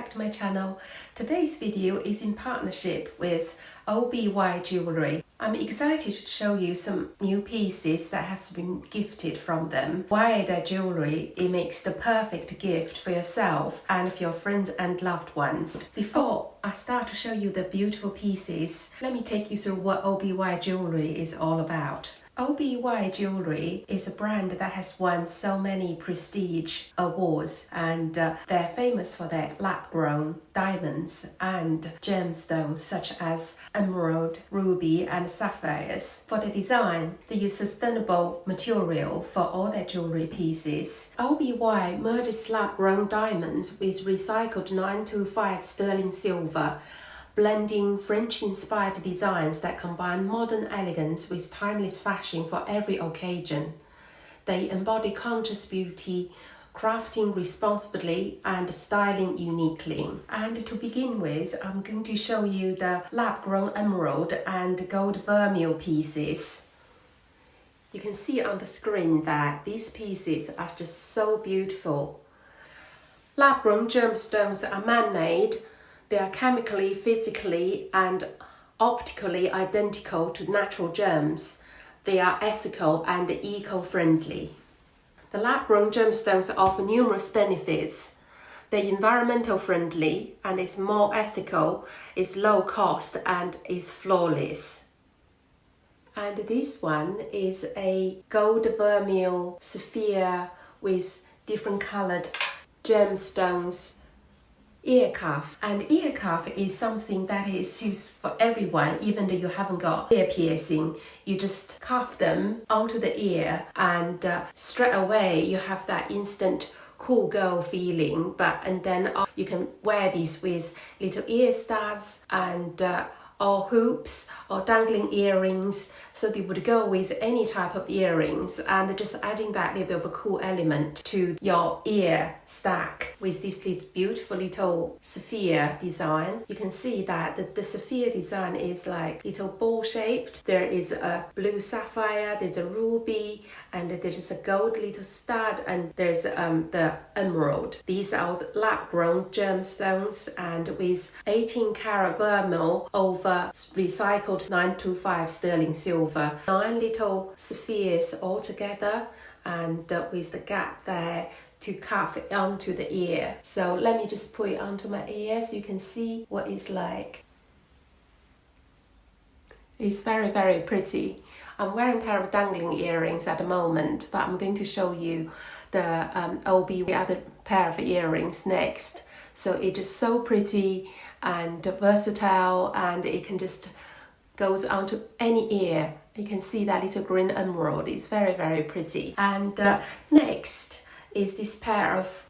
back to my channel. Today's video is in partnership with OBY Jewelry. I'm excited to show you some new pieces that have been gifted from them. Why their jewelry, it makes the perfect gift for yourself and for your friends and loved ones. Before I start to show you the beautiful pieces, let me take you through what OBY Jewelry is all about. OBY Jewelry is a brand that has won so many prestige awards, and they're famous for their lab-grown diamonds and gemstones such as emerald, ruby and sapphires. For the design, they use sustainable material for all their jewelry pieces. OBY merges lab-grown diamonds with recycled 925 sterling silver, blending French-inspired designs that combine modern elegance with timeless fashion for every occasion. They embody conscious beauty, crafting responsibly and styling uniquely. And to begin with, I'm going to show you the lab-grown emerald and gold vermeil pieces. You can see on the screen that these pieces are just so beautiful. Lab-grown gemstones are man-made. They are chemically, physically and optically identical to natural gems. They are ethical and eco-friendly. The lab-grown gemstones offer numerous benefits. They're environmental friendly and is more ethical, is low cost and is flawless. And this one is a gold vermeil sapphire with different colored gemstones. Ear cuff. And ear cuff is something that is used for everyone, even though you haven't got ear piercing. You just cuff them onto the ear and straight away you have that instant cool girl feeling. And then you can wear these with little ear studs and or hoops or dangling earrings, so they would go with any type of earrings, and just adding that little bit of a cool element to your ear stack with this beautiful little sapphire design. You can see that the sapphire design is like little ball shaped. There is a blue sapphire, there's a ruby, and there's a gold little stud, and there's the emerald. These are lab-grown gemstones and with 18 karat vermeil over recycled 925 sterling silver. 9 little sapphires all together, and with the gap there to cuff it onto the ear. So let me just put it onto my ear so you can see what it's like. It's very, very pretty. I'm wearing a pair of dangling earrings at the moment, but I'm going to show you the other pair of earrings next. So it's just so pretty and versatile, and it can just goes onto any ear. You can see that little green emerald. It's very, very pretty. And next is this pair of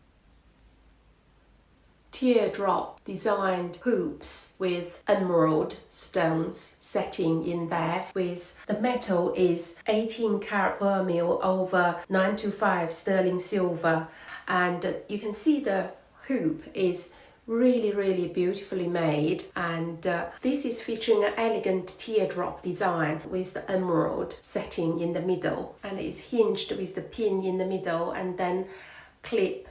teardrop designed hoops with emerald stones setting in there. With the metal is 18 karat vermeil over 925 sterling silver, and you can see the hoop is really, really beautifully made, and this is featuring an elegant teardrop design with the emerald setting in the middle, and it's hinged with the pin in the middle and then clip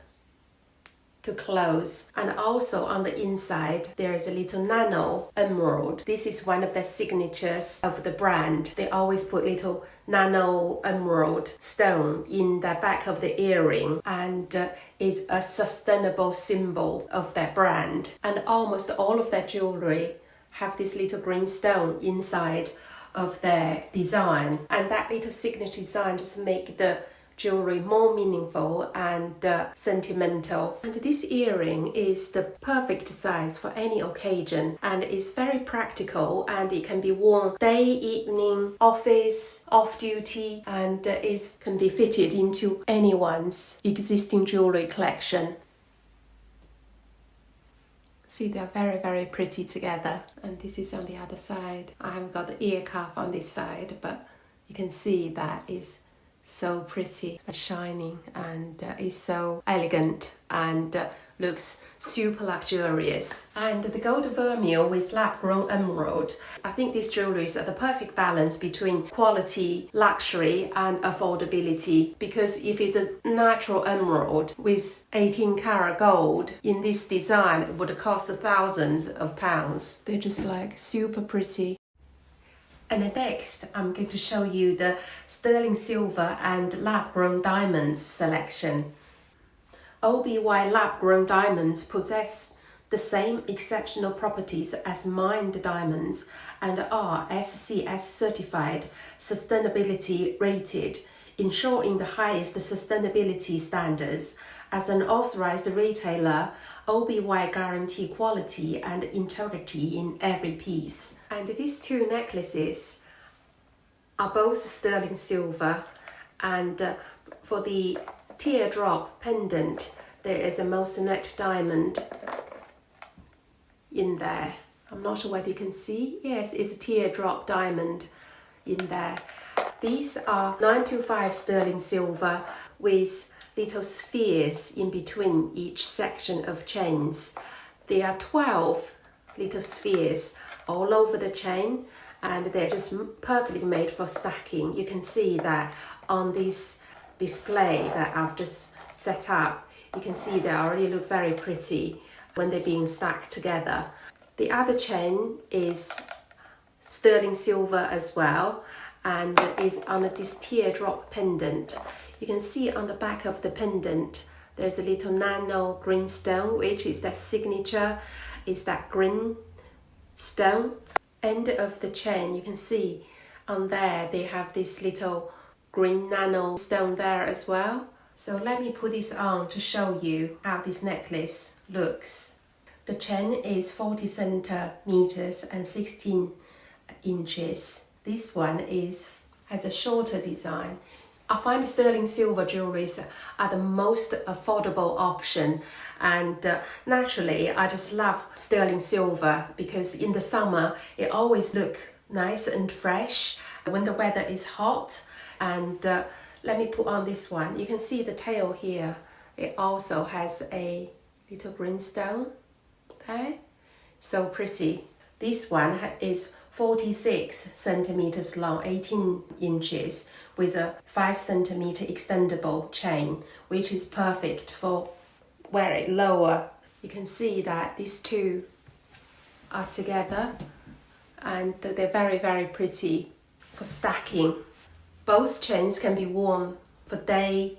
to close. And also on the inside there is a little nano emerald. This is one of the signatures of the brand. They always put little nano emerald stone in the back of the earring, and it's a sustainable symbol of their brand. And almost all of their jewelry have this little green stone inside of their design, and that little signature design just make the jewelry more meaningful and sentimental. And this earring is the perfect size for any occasion, and it's very practical, and it can be worn day, evening, office, off duty, and can be fitted into anyone's existing jewelry collection. See, they're very, very pretty together. And this is on the other side. I haven't got the ear cuff on this side, but you can see that is so pretty, shining, and is so elegant and looks super luxurious. And the gold vermeil with lab-grown emerald. I think these jewelries are the perfect balance between quality, luxury and affordability, because if it's a natural emerald with 18 karat gold in this design, it would cost thousands of pounds. They're just like super pretty. And next, I'm going to show you the sterling silver and lab-grown diamonds selection. OBY lab-grown diamonds possess the same exceptional properties as mined diamonds and are SCS certified, sustainability rated, ensuring the highest sustainability standards. As an authorized retailer, OBY guarantee quality and integrity in every piece. And these two necklaces are both sterling silver, and for the teardrop pendant, there is a moissanite diamond in there. I'm not sure whether you can see. Yes, it's a teardrop diamond in there. These are 925 sterling silver with little spheres in between each section of chains. There are 12 little spheres all over the chain, and they're just perfectly made for stacking. You can see that on this display that I've just set up. You can see they already look very pretty when they're being stacked together. The other chain is sterling silver as well, and is on this teardrop pendant. You can see on the back of the pendant there's a little nano green stone, which is their signature, is that green stone. End of the chain, you can see on there they have this little green nano stone there as well. So let me put this on to show you how this necklace looks. The chain is 40 centimeters and 16 inches. This one has a shorter design. I find sterling silver jewelries are the most affordable option, and naturally I just love sterling silver because in the summer it always looks nice and fresh when the weather is hot. And let me put on this one. You can see the tail here. It also has a little green stone there. So pretty. This one is 46 centimeters long, 18 inches, with a 5 centimeter extendable chain, which is perfect for wear it lower. You can see that these two are together, and they're very, very pretty for stacking. Both chains can be worn for day,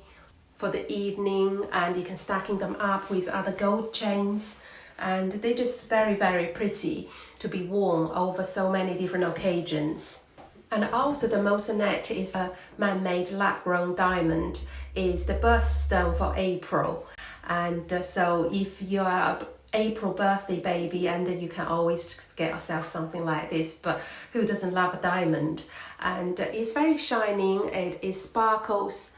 for the evening, and you can stacking them up with other gold chains, and they're just very, very pretty to be worn over so many different occasions. And also the moissanite is a man-made lab-grown diamond, is the birthstone for April. And so if you are an April birthday baby, and you can always get yourself something like this, but who doesn't love a diamond? And it's very shining, it sparkles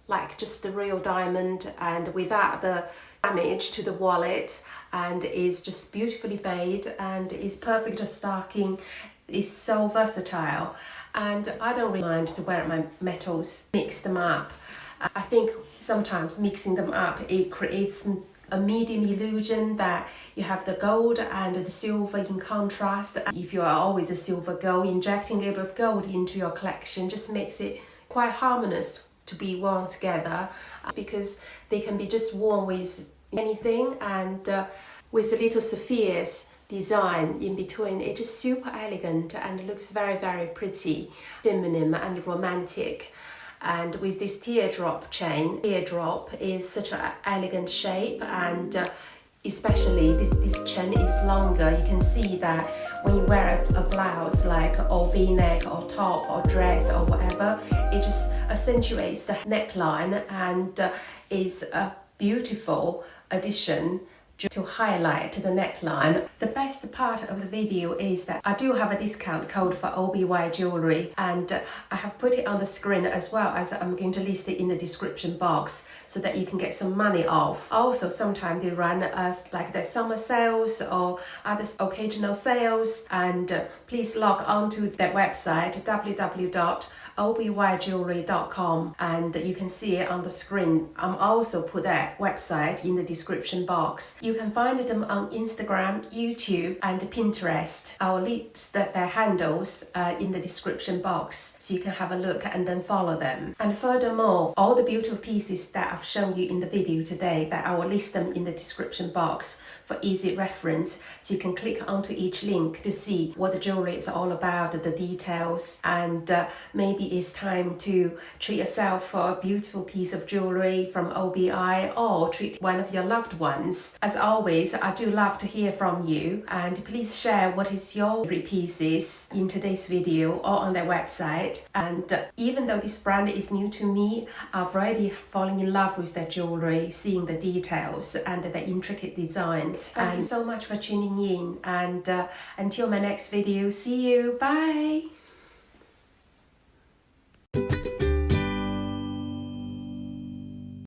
like just the real diamond and without the damage to the wallet, and is just beautifully made and is perfect for stacking. It's so versatile, and I don't really mind to wear my metals, mix them up. I think sometimes mixing them up, it creates a medium illusion that you have the gold and the silver in contrast. If you are always a silver gold, injecting a little bit of gold into your collection just makes it quite harmonious to be worn together, because they can be just worn with anything, and with a little spheres design in between, it is super elegant and looks very, very pretty, feminine and romantic. And with this teardrop chain, teardrop is such an elegant shape, and especially this chain is longer. You can see that when you wear a blouse like or V-neck or top or dress or whatever, it just accentuates the neckline and is a beautiful addition to highlight the neckline. The best part of the video is that I do have a discount code for OBY Jewelry, and I have put it on the screen as well as I'm going to list it in the description box so that you can get some money off. Also, sometimes they run like their summer sales or other occasional sales, and please log on to their website www.obyjewelry.com OBYJewelry.com, and you can see it on the screen. I'm also put that website in the description box. You can find them on Instagram, YouTube, and Pinterest. I'll list their handles in the description box so you can have a look and then follow them. And furthermore, all the beautiful pieces that I've shown you in the video today, that I will list them in the description box for easy reference, so you can click onto each link to see what the jewelry is all about, the details, and maybe it's time to treat yourself for a beautiful piece of jewelry from OBI, or treat one of your loved ones. As always, I do love to hear from you, and please share what is your favorite pieces in today's video or on their website. And even though this brand is new to me, I've already fallen in love with their jewelry, seeing the details and the intricate designs. Thank you so much for tuning in, and until my next video, see you, bye!